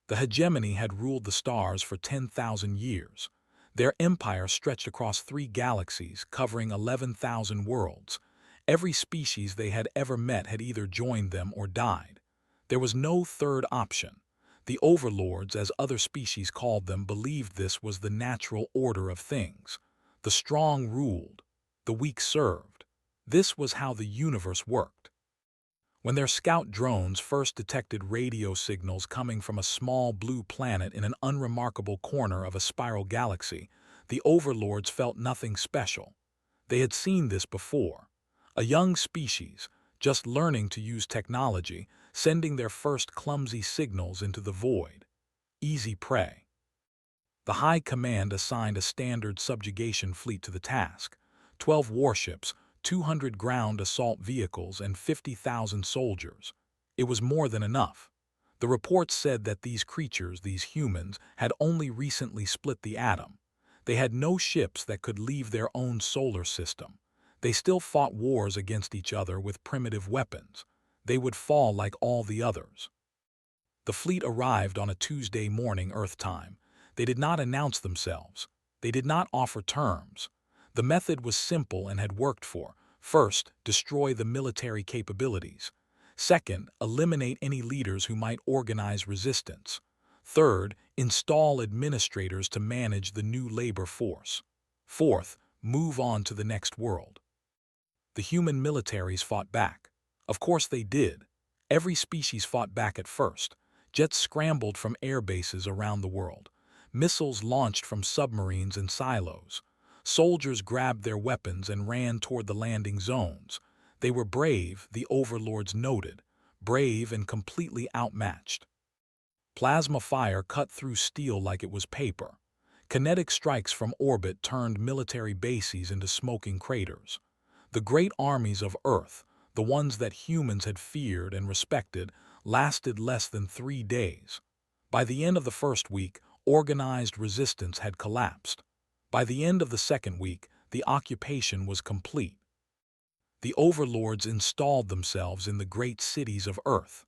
The hegemony had ruled the stars for 10,000 years. Their empire stretched across 3 galaxies, covering 11,000 worlds. Every species they had ever met had either joined them or died. There was no third option. The Overlords, as other species called them, believed this was the natural order of things. The strong ruled, the weak served. This was how the universe worked. When their scout drones first detected radio signals coming from a small blue planet in an unremarkable corner of a spiral galaxy, the Overlords felt nothing special. They had seen this before. A young species, just learning to use technology, sending their first clumsy signals into the void. Easy prey. The High Command assigned a standard subjugation fleet to the task. 12 warships, 200 ground assault vehicles, and 50,000 soldiers. It was more than enough. The reports said that these creatures, these humans, had only recently split the atom. They had no ships that could leave their own solar system. They still fought wars against each other with primitive weapons. They would fall like all the others. The fleet arrived on a Tuesday morning Earth time. They did not announce themselves. They did not offer terms. The method was simple and had worked for. First, destroy the military capabilities. Second, eliminate any leaders who might organize resistance. Third, install administrators to manage the new labor force. Fourth, move on to the next world. The human militaries fought back. Of course they did. Every species fought back at first. Jets scrambled from air bases around the world. Missiles launched from submarines and silos. Soldiers grabbed their weapons and ran toward the landing zones. They were brave, the Overlords noted, brave and completely outmatched. Plasma fire cut through steel like it was paper. Kinetic strikes from orbit turned military bases into smoking craters. The great armies of Earth, the ones that humans had feared and respected, lasted less than 3 days. By the end of the first week, organized resistance had collapsed. By the end of the second week, the occupation was complete. The Overlords installed themselves in the great cities of Earth.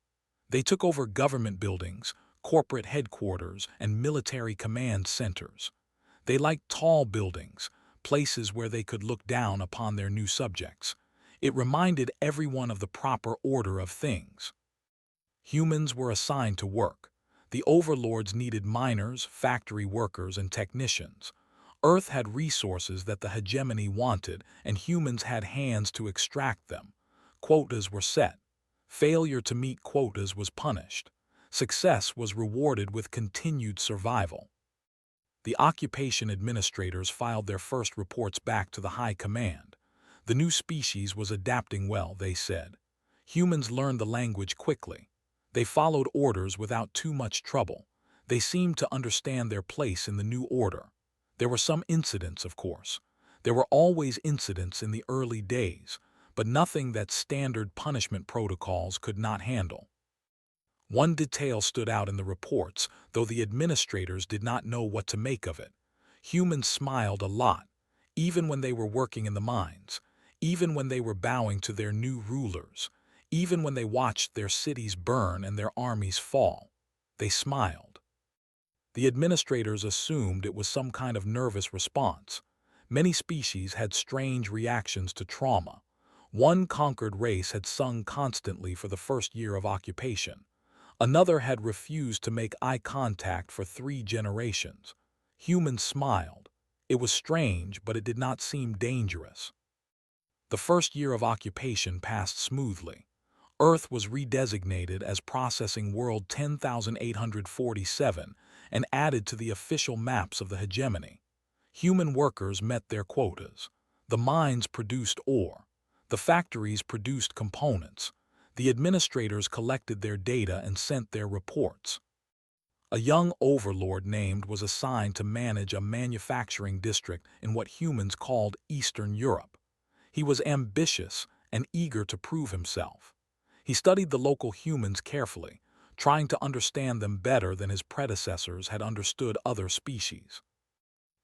They took over government buildings, corporate headquarters, and military command centers. They liked tall buildings, places where they could look down upon their new subjects. It reminded everyone of the proper order of things. Humans were assigned to work. The Overlords needed miners, factory workers, and technicians. Earth had resources that the hegemony wanted, and humans had hands to extract them. Quotas were set. Failure to meet quotas was punished. Success was rewarded with continued survival. The occupation administrators filed their first reports back to the High Command. The new species was adapting well, they said. Humans learned the language quickly. They followed orders without too much trouble. They seemed to understand their place in the new order. There were some incidents, of course. There were always incidents in the early days, but nothing that standard punishment protocols could not handle. One detail stood out in the reports, though the administrators did not know what to make of it. Humans smiled a lot, even when they were working in the mines, even when they were bowing to their new rulers, even when they watched their cities burn and their armies fall. They smiled. The administrators assumed it was some kind of nervous response. Many species had strange reactions to trauma. One conquered race had sung constantly for the first year of occupation. Another had refused to make eye contact for 3 generations. Humans smiled. It was strange, but it did not seem dangerous. The first year of occupation passed smoothly. Earth was redesignated as Processing World 10,847 and added to the official maps of the hegemony. Human workers met their quotas. The mines produced ore. The factories produced components. The administrators collected their data and sent their reports. A young overlord named was assigned to manage a manufacturing district in what humans called Eastern Europe. He was ambitious and eager to prove himself. He studied the local humans carefully, trying to understand them better than his predecessors had understood other species.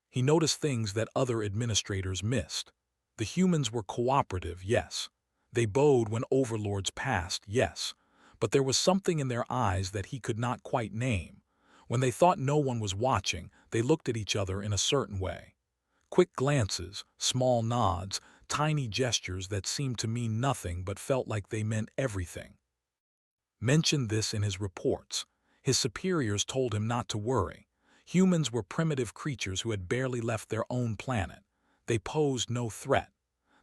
He noticed things that other administrators missed. The humans were cooperative, yes. They bowed when overlords passed, yes. But there was something in their eyes that he could not quite name. When they thought no one was watching, they looked at each other in a certain way. Quick glances, small nods, tiny gestures that seemed to mean nothing but felt like they meant everything. Mentioned this in his reports. His superiors told him not to worry. Humans were primitive creatures who had barely left their own planet. They posed no threat.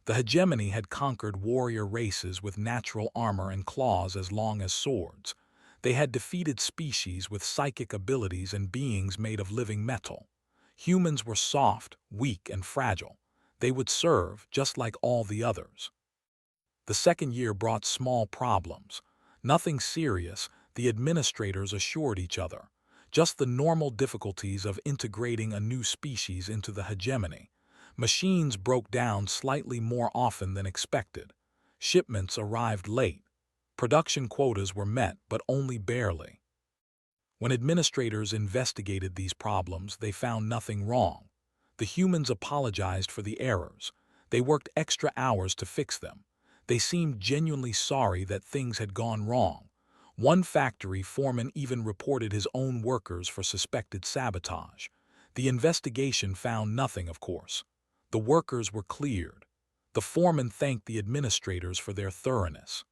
The hegemony had conquered warrior races with natural armor and claws as long as swords. They had defeated species with psychic abilities and beings made of living metal. Humans were soft, weak, and fragile. They would serve just like all the others. The second year brought small problems. Nothing serious, the administrators assured each other. Just the normal difficulties of integrating a new species into the hegemony. Machines broke down slightly more often than expected. Shipments arrived late. Production quotas were met, but only barely. When administrators investigated these problems, they found nothing wrong. The humans apologized for the errors. They worked extra hours to fix them. They seemed genuinely sorry that things had gone wrong. One factory foreman even reported his own workers for suspected sabotage. The investigation found nothing, of course. The workers were cleared. The foreman thanked the administrators for their thoroughness.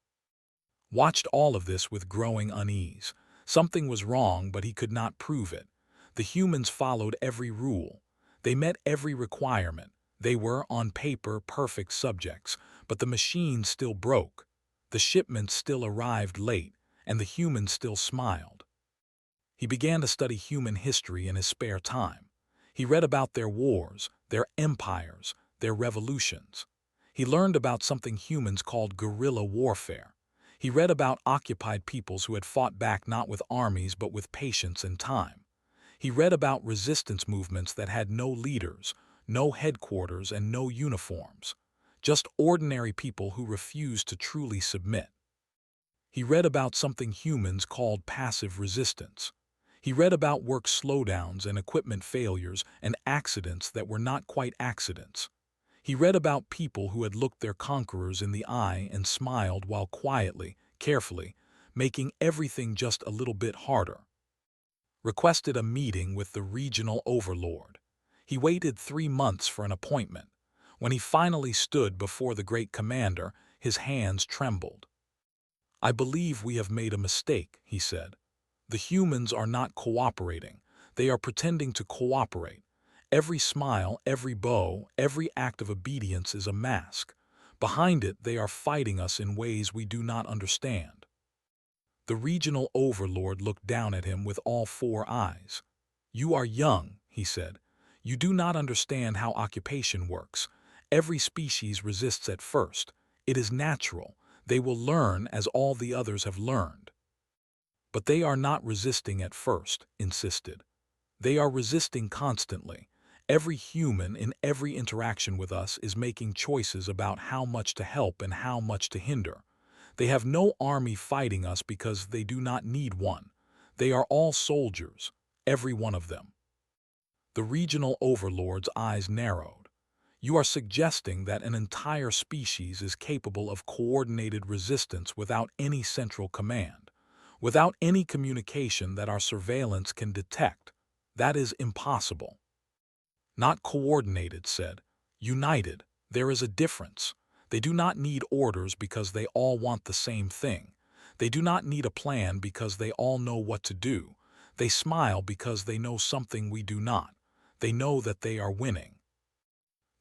Watched all of this with growing unease. Something was wrong, but he could not prove it. The humans followed every rule. They met every requirement. They were, on paper, perfect subjects, but the machines still broke. The shipments still arrived late, and the humans still smiled. He began to study human history in his spare time. He read about their wars, their empires, their revolutions. He learned about something humans called guerrilla warfare. He read about occupied peoples who had fought back not with armies but with patience and time. He read about resistance movements that had no leaders, no headquarters, and no uniforms. Just ordinary people who refused to truly submit. He read about something humans called passive resistance. He read about work slowdowns and equipment failures and accidents that were not quite accidents. He read about people who had looked their conquerors in the eye and smiled while quietly, carefully, making everything just a little bit harder. Requested a meeting with the regional overlord. He waited 3 months for an appointment. When he finally stood before the great commander, his hands trembled. "I believe we have made a mistake," he said. "The humans are not cooperating. They are pretending to cooperate. Every smile, every bow, every act of obedience is a mask. Behind it, they are fighting us in ways we do not understand." The regional overlord looked down at him with all 4 eyes. "You are young," he said. "You do not understand how occupation works. Every species resists at first. It is natural. They will learn as all the others have learned." "But they are not resisting at first," insisted. "They are resisting constantly. Every human in every interaction with us is making choices about how much to help and how much to hinder. They have no army fighting us because they do not need one. They are all soldiers, every one of them." The regional overlord's eyes narrowed. "You are suggesting that an entire species is capable of coordinated resistance without any central command, without any communication that our surveillance can detect. That is impossible." "Not coordinated," said. "United. There is a difference. They do not need orders because they all want the same thing. They do not need a plan because they all know what to do. They smile because they know something we do not. They know that they are winning."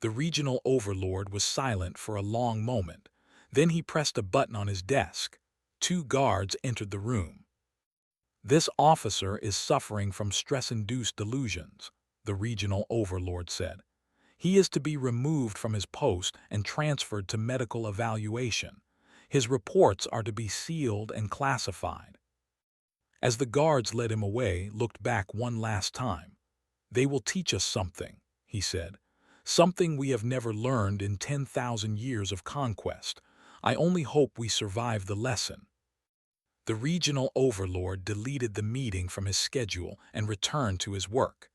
The regional overlord was silent for a long moment. Then he pressed a button on his desk. 2 guards entered the room. "This officer is suffering from stress-induced delusions," the regional overlord said. "He is to be removed from his post and transferred to medical evaluation. His reports are to be sealed and classified." As the guards led him away, looked back one last time. "They will teach us something," he said. "Something we have never learned in 10,000 years of conquest. I only hope we survive the lesson." The regional overlord deleted the meeting from his schedule and returned to his work.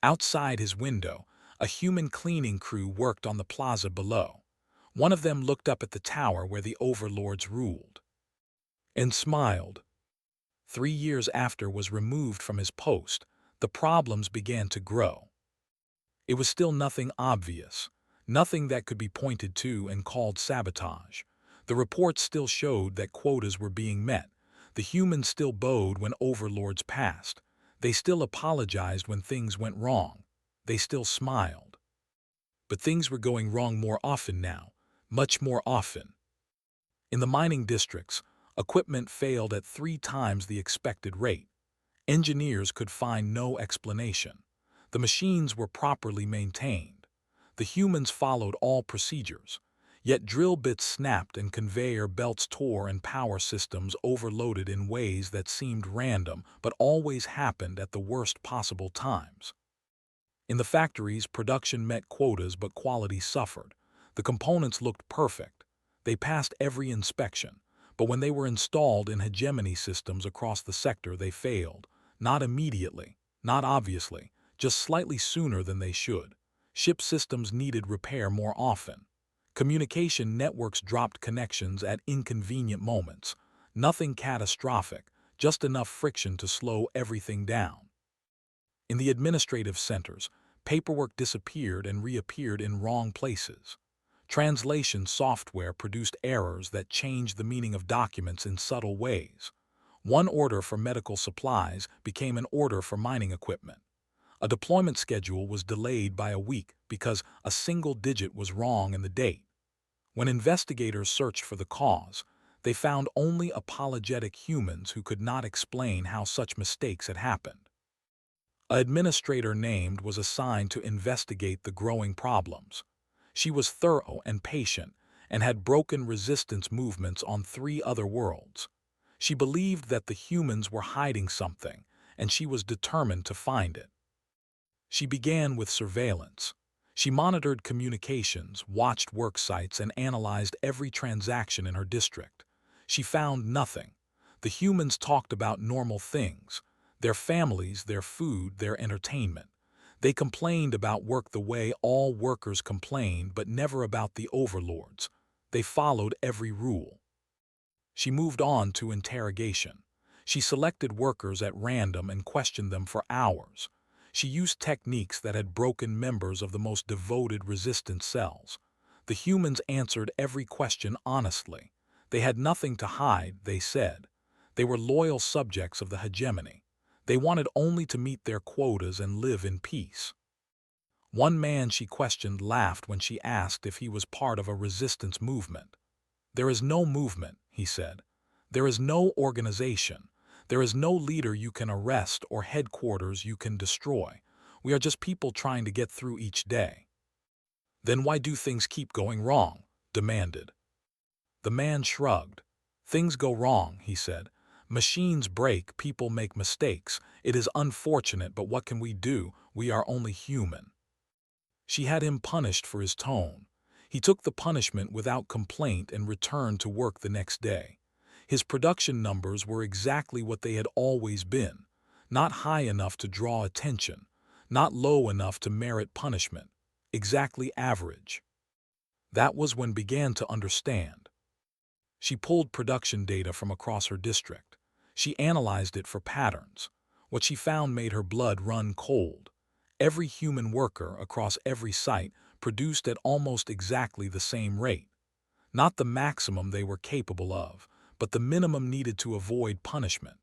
Outside his window, a human cleaning crew worked on the plaza below. One of them looked up at the tower where the overlords ruled and smiled. 3 years after was removed from his post, the problems began to grow. It was still nothing obvious, nothing that could be pointed to and called sabotage. The reports still showed that quotas were being met. The humans still bowed when overlords passed. They still apologized when things went wrong. They still smiled. But things were going wrong more often now, much more often. In the mining districts, equipment failed at 3 times the expected rate. Engineers could find no explanation. The machines were properly maintained. The humans followed all procedures. Yet drill bits snapped and conveyor belts tore and power systems overloaded in ways that seemed random but always happened at the worst possible times. In the factories, production met quotas but quality suffered. The components looked perfect. They passed every inspection. But when they were installed in hegemony systems across the sector, they failed. Not immediately, not obviously, just slightly sooner than they should. Ship systems needed repair more often. Communication networks dropped connections at inconvenient moments. Nothing catastrophic, just enough friction to slow everything down. In the administrative centers, paperwork disappeared and reappeared in wrong places. Translation software produced errors that changed the meaning of documents in subtle ways. One order for medical supplies became an order for mining equipment. A deployment schedule was delayed by a week because a single digit was wrong in the date. When investigators searched for the cause, they found only apologetic humans who could not explain how such mistakes had happened. An administrator named was assigned to investigate the growing problems. She was thorough and patient and had broken resistance movements on 3 other worlds. She believed that the humans were hiding something, and she was determined to find it. She began with surveillance. She monitored communications, watched work sites, and analyzed every transaction in her district. She found nothing. The humans talked about normal things, their families, their food, their entertainment. They complained about work the way all workers complained, but never about the overlords. They followed every rule. She moved on to interrogation. She selected workers at random and questioned them for hours. She used techniques that had broken members of the most devoted resistance cells. The humans answered every question honestly. They had nothing to hide, they said. They were loyal subjects of the hegemony. They wanted only to meet their quotas and live in peace. One man she questioned laughed when she asked if he was part of a resistance movement. "There is no movement," he said. "There is no organization. There is no leader you can arrest or headquarters you can destroy. We are just people trying to get through each day." "Then why do things keep going wrong?" demanded. The man shrugged. "Things go wrong," he said. "Machines break, people make mistakes. It is unfortunate, but what can we do? We are only human." She had him punished for his tone. He took the punishment without complaint and returned to work the next day. His production numbers were exactly what they had always been, not high enough to draw attention, not low enough to merit punishment, exactly average. That was when began to understand. She pulled production data from across her district. She analyzed it for patterns. What she found made her blood run cold. Every human worker across every site produced at almost exactly the same rate. Not the maximum they were capable of, but the minimum needed to avoid punishment.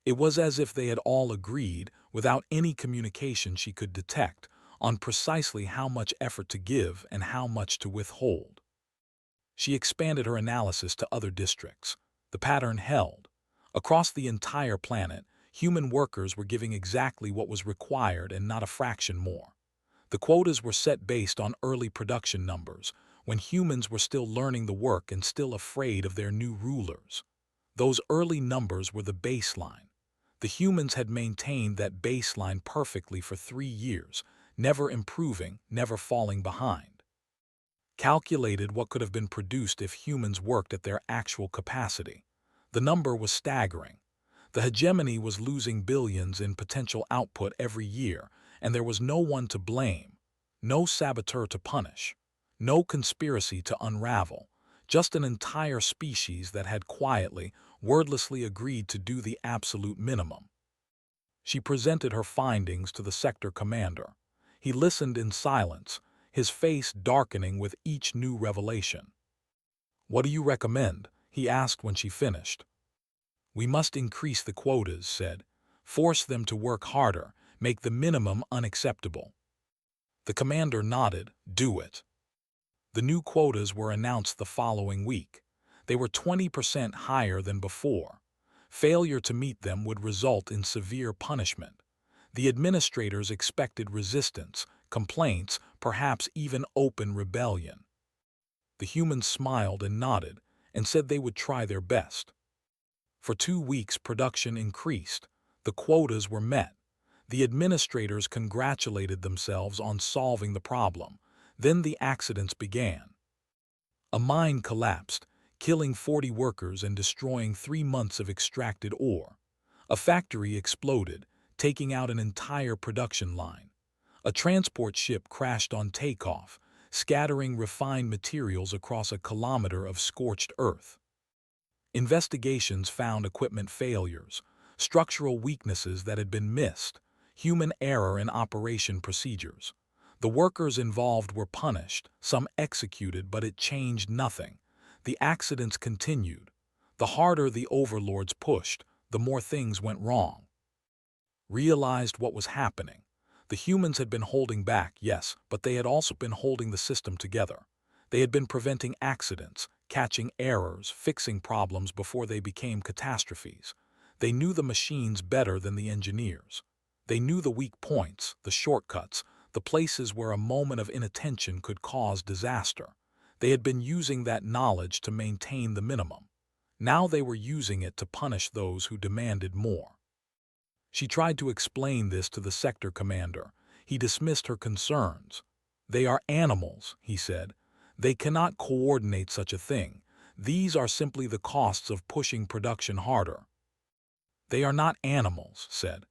It was as if they had all agreed, without any communication she could detect, on precisely how much effort to give and how much to withhold. She expanded her analysis to other districts. The pattern held. Across the entire planet, human workers were giving exactly what was required and not a fraction more. The quotas were set based on early production numbers, when humans were still learning the work and still afraid of their new rulers. Those early numbers were the baseline. The humans had maintained that baseline perfectly for 3 years, never improving, never falling behind. Calculated what could have been produced if humans worked at their actual capacity. The number was staggering. The hegemony was losing billions in potential output every year, and there was no one to blame, no saboteur to punish, no conspiracy to unravel, just an entire species that had quietly, wordlessly agreed to do the absolute minimum. She presented her findings to the sector commander. He listened in silence, his face darkening with each new revelation. "What do you recommend?" he asked when she finished. "We must increase the quotas," said. "Force them to work harder, make the minimum unacceptable." The commander nodded. "Do it." The new quotas were announced the following week. They were 20% higher than before. Failure to meet them would result in severe punishment. The administrators expected resistance, complaints, perhaps even open rebellion. The humans smiled and nodded, and said they would try their best. For 2 weeks production increased. The quotas were met. The administrators congratulated themselves on solving the problem. Then the accidents began. A mine collapsed, killing 40 workers and destroying 3 months of extracted ore. A factory exploded, taking out an entire production line. A transport ship crashed on takeoff, scattering refined materials across a kilometer of scorched earth. Investigations found equipment failures, structural weaknesses that had been missed, human error in operation procedures. The workers involved were punished, some executed, but it changed nothing. The accidents continued. The harder the overlords pushed, the more things went wrong. Realized what was happening. The humans had been holding back, yes, but they had also been holding the system together. They had been preventing accidents, catching errors, fixing problems before they became catastrophes. They knew the machines better than the engineers. They knew the weak points, the shortcuts, the places where a moment of inattention could cause disaster. They had been using that knowledge to maintain the minimum. Now they were using it to punish those who demanded more. She tried to explain this to the sector commander. He dismissed her concerns. "They are animals," he said. "They cannot coordinate such a thing. These are simply the costs of pushing production harder." "They are not animals," said.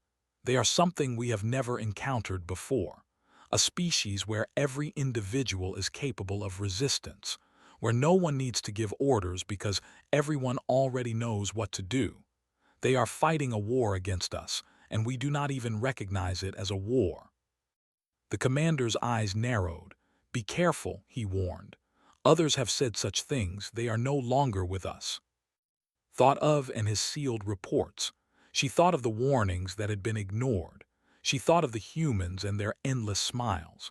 "They are something we have never encountered before. A species where every individual is capable of resistance, where no one needs to give orders because everyone already knows what to do. They are fighting a war against us, and we do not even recognize it as a war." The commander's eyes narrowed. "Be careful," he warned. "Others have said such things. They are no longer with us." Thought of and his sealed reports. She thought of the warnings that had been ignored. She thought of the humans and their endless smiles.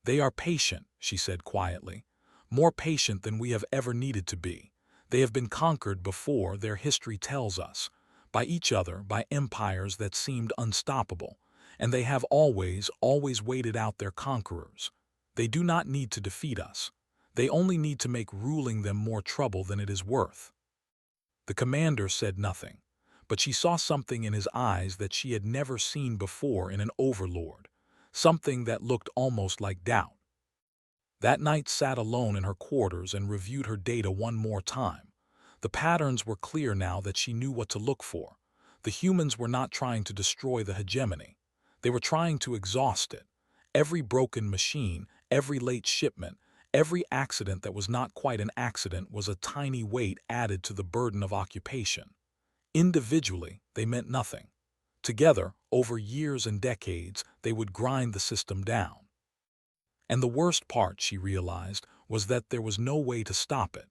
"They are patient," she said quietly. "More patient than we have ever needed to be. They have been conquered before, their history tells us. By each other, by empires that seemed unstoppable. And they have always waited out their conquerors. They do not need to defeat us. They only need to make ruling them more trouble than it is worth." The commander said nothing, but she saw something in his eyes that she had never seen before in an overlord, something that looked almost like doubt. That night sat alone in her quarters and reviewed her data one more time. The patterns were clear now that she knew what to look for. The humans were not trying to destroy the hegemony. They were trying to exhaust it. Every broken machine, every late shipment, every accident that was not quite an accident was a tiny weight added to the burden of occupation. Individually, they meant nothing. Together, over years and decades, they would grind the system down. And the worst part, she realized, was that there was no way to stop it.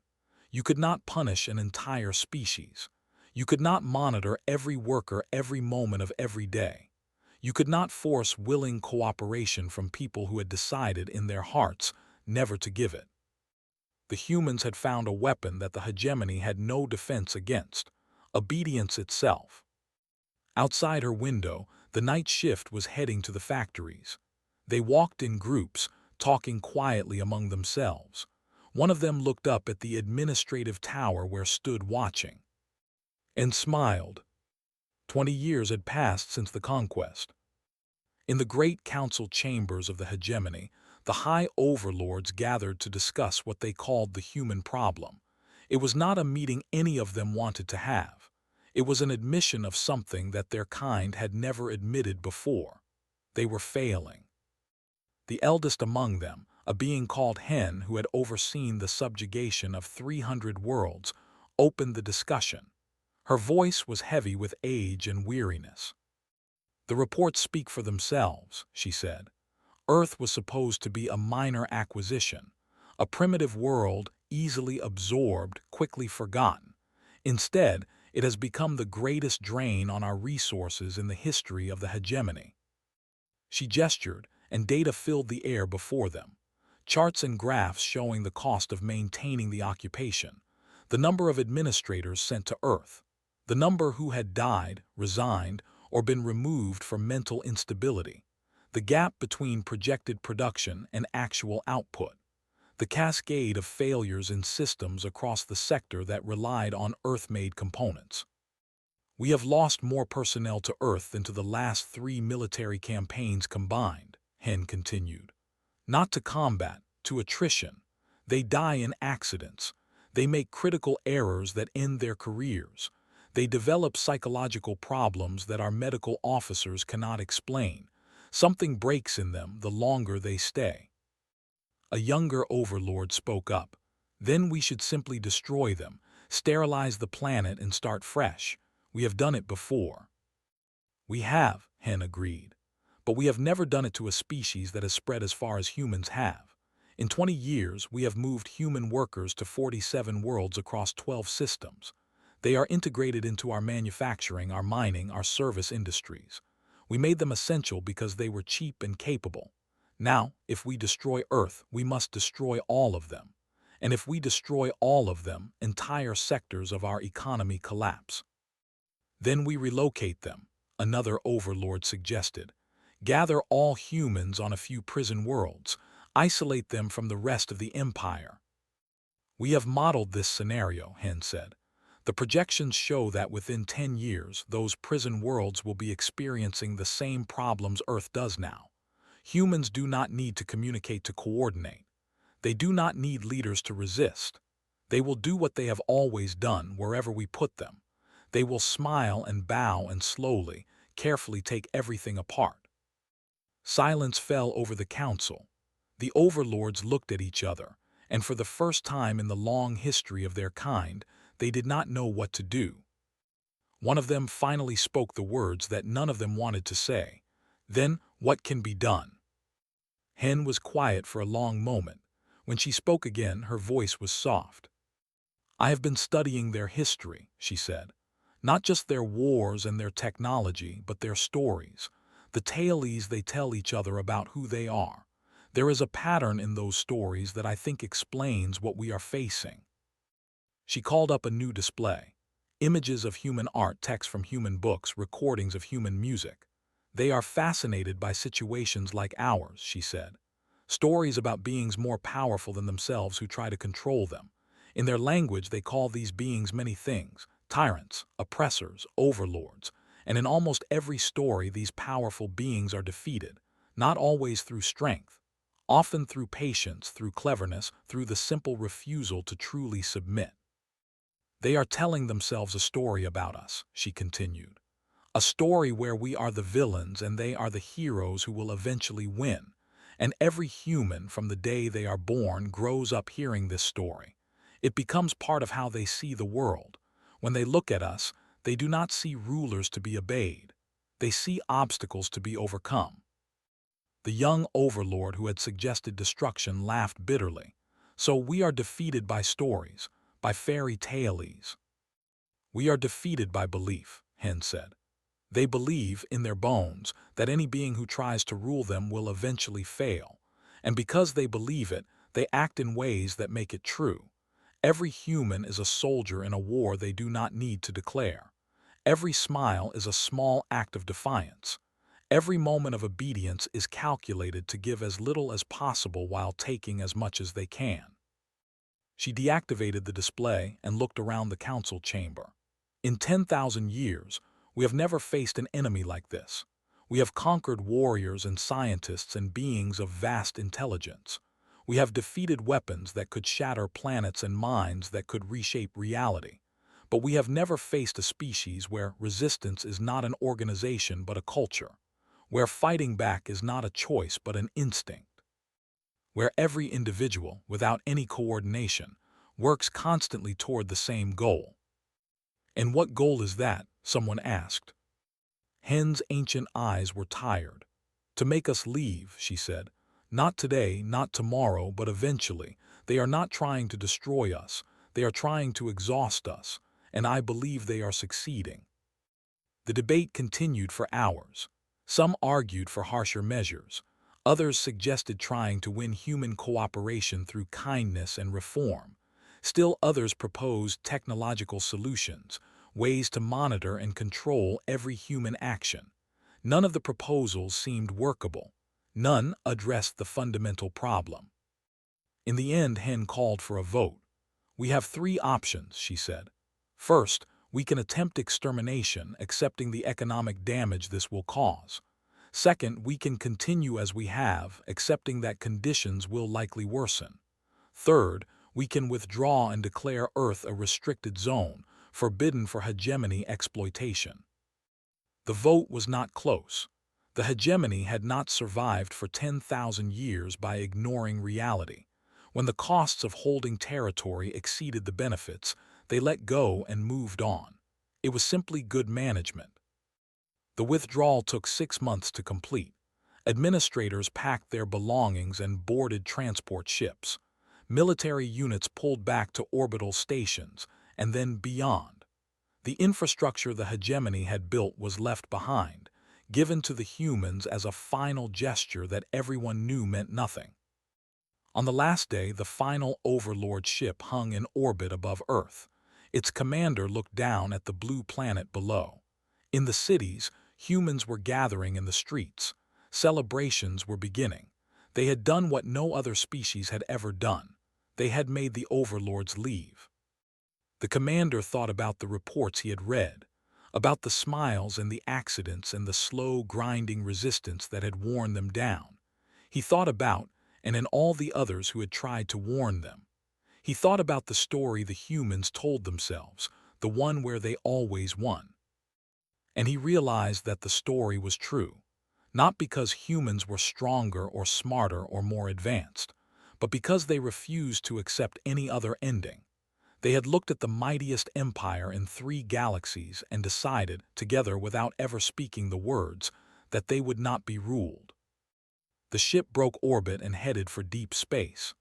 You could not punish an entire species. You could not monitor every worker every moment of every day. You could not force willing cooperation from people who had decided in their hearts never to give it. The humans had found a weapon that the hegemony had no defense against: obedience itself. Outside her window, the night shift was heading to the factories. They walked in groups, talking quietly among themselves. One of them looked up at the administrative tower where stood watching, and smiled. 20 years had passed since the conquest. In the great council chambers of the hegemony, the high overlords gathered to discuss what they called the human problem. It was not a meeting any of them wanted to have. It was an admission of something that their kind had never admitted before. They were failing. The eldest among them, a being called Hen who had overseen the subjugation of 300 worlds, opened the discussion. Her voice was heavy with age and weariness. "The reports speak for themselves," she said. "Earth was supposed to be a minor acquisition, a primitive world easily absorbed, quickly forgotten. Instead, it has become the greatest drain on our resources in the history of the hegemony." She gestured, and data filled the air before them. Charts and graphs showing the cost of maintaining the occupation, the number of administrators sent to Earth, the number who had died, resigned, or been removed for mental instability, the gap between projected production and actual output, the cascade of failures in systems across the sector that relied on Earth-made components. "We have lost more personnel to Earth than to the last 3 military campaigns combined," Hen continued. "Not to combat, to attrition. They die in accidents. They make critical errors that end their careers. They develop psychological problems that our medical officers cannot explain. Something breaks in them the longer they stay." A younger overlord spoke up. "Then we should simply destroy them, sterilize the planet and start fresh. We have done it before." "We have," Hen agreed. "But we have never done it to a species that has spread as far as humans have. In 20 years, we have moved human workers to 47 worlds across 12 systems. They are integrated into our manufacturing, our mining, our service industries. We made them essential because they were cheap and capable. Now, if we destroy Earth, we must destroy all of them. And if we destroy all of them, entire sectors of our economy collapse." "Then we relocate them," another overlord suggested. "Gather all humans on a few prison worlds, isolate them from the rest of the empire." "We have modeled this scenario," Hen said. "The projections show that within 10 years, those prison worlds will be experiencing the same problems Earth does now. Humans do not need to communicate to coordinate. They do not need leaders to resist. They will do what they have always done wherever we put them. They will smile and bow and slowly, carefully take everything apart." Silence fell over the council. The overlords looked at each other, and for the first time in the long history of their kind, they did not know what to do. One of them finally spoke the words that none of them wanted to say. "Then, what can be done?" Hen was quiet for a long moment. When she spoke again, her voice was soft. "I have been studying their history," she said. "Not just their wars and their technology, but their stories. The tales they tell each other about who they are. There is a pattern in those stories that I think explains what we are facing." She called up a new display. Images of human art, text from human books, recordings of human music. "They are fascinated by situations like ours," she said. "Stories about beings more powerful than themselves who try to control them. In their language, they call these beings many things: tyrants, oppressors, overlords. And in almost every story, these powerful beings are defeated, not always through strength, often through patience, through cleverness, through the simple refusal to truly submit. They are telling themselves a story about us," she continued. "A story where we are the villains and they are the heroes who will eventually win. And every human, from the day they are born, grows up hearing this story. It becomes part of how they see the world. When they look at us, they do not see rulers to be obeyed. They see obstacles to be overcome." The young overlord who had suggested destruction laughed bitterly. "So we are defeated by stories, by fairy tales." "We are defeated by belief," Hen said. "They believe, in their bones, that any being who tries to rule them will eventually fail. And because they believe it, they act in ways that make it true. Every human is a soldier in a war they do not need to declare. Every smile is a small act of defiance. Every moment of obedience is calculated to give as little as possible while taking as much as they can." She deactivated the display and looked around the council chamber. "In 10,000 years, we have never faced an enemy like this. We have conquered warriors and scientists and beings of vast intelligence. We have defeated weapons that could shatter planets and minds that could reshape reality. But we have never faced a species where resistance is not an organization but a culture, where fighting back is not a choice but an instinct, where every individual, without any coordination, works constantly toward the same goal." "And what goal is that?" someone asked. Hen's ancient eyes were tired. "To make us leave," she said. "Not today, not tomorrow, but eventually. They are not trying to destroy us. They are trying to exhaust us, and I believe they are succeeding." The debate continued for hours. Some argued for harsher measures. Others suggested trying to win human cooperation through kindness and reform. Still others proposed technological solutions, ways to monitor and control every human action. None of the proposals seemed workable. None addressed the fundamental problem. In the end, Hen called for a vote. "We have three options," she said. "First, we can attempt extermination, accepting the economic damage this will cause. Second, we can continue as we have, accepting that conditions will likely worsen. Third, we can withdraw and declare Earth a restricted zone, forbidden for hegemony exploitation." The vote was not close. The hegemony had not survived for 10,000 years by ignoring reality. When the costs of holding territory exceeded the benefits, they let go and moved on. It was simply good management. The withdrawal took 6 months to complete. Administrators packed their belongings and boarded transport ships. Military units pulled back to orbital stations, and then beyond. The infrastructure the hegemony had built was left behind, given to the humans as a final gesture that everyone knew meant nothing. On the last day, the final Overlord ship hung in orbit above Earth. Its commander looked down at the blue planet below. In the cities, humans were gathering in the streets. Celebrations were beginning. They had done what no other species had ever done. They had made the Overlords leave. The commander thought about the reports he had read, about the smiles and the accidents and the slow, grinding resistance that had worn them down. He thought about, and in all the others who had tried to warn them. He thought about the story the humans told themselves, the one where they always won. And he realized that the story was true, not because humans were stronger or smarter or more advanced, but because they refused to accept any other ending. They had looked at the mightiest empire in 3 galaxies and decided, together without ever speaking the words, that they would not be ruled. The ship broke orbit and headed for deep space.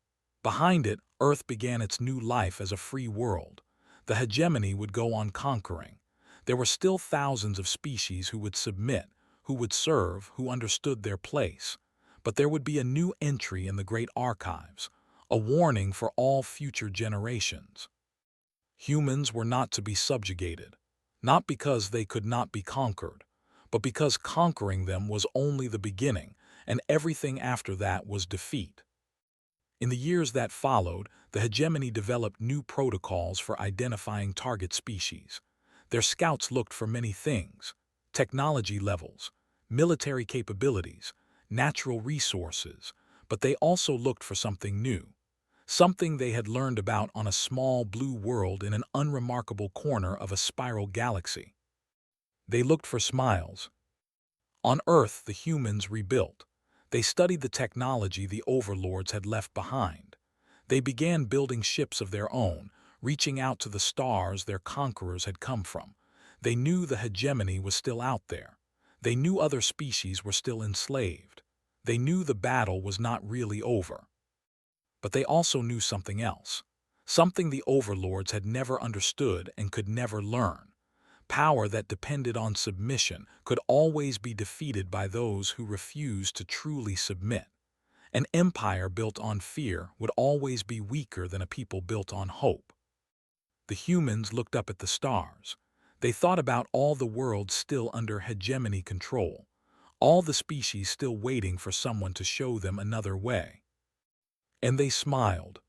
Behind it, Earth began its new life as a free world. The hegemony would go on conquering. There were still thousands of species who would submit, who would serve, who understood their place. But there would be a new entry in the great archives, a warning for all future generations. Humans were not to be subjugated, not because they could not be conquered, but because conquering them was only the beginning, and everything after that was defeat. In the years that followed, the hegemony developed new protocols for identifying target species. Their scouts looked for many things: technology levels, military capabilities, natural resources, but they also looked for something new. Something they had learned about on a small blue world in an unremarkable corner of a spiral galaxy. They looked for smiles. On Earth, the humans rebuilt. They studied the technology the Overlords had left behind. They began building ships of their own, reaching out to the stars their conquerors had come from. They knew the hegemony was still out there. They knew other species were still enslaved. They knew the battle was not really over. But they also knew something else, something the Overlords had never understood and could never learn. Power that depended on submission could always be defeated by those who refused to truly submit. An empire built on fear would always be weaker than a people built on hope. The humans looked up at the stars. They thought about all the worlds still under hegemony control, all the species still waiting for someone to show them another way. And they smiled.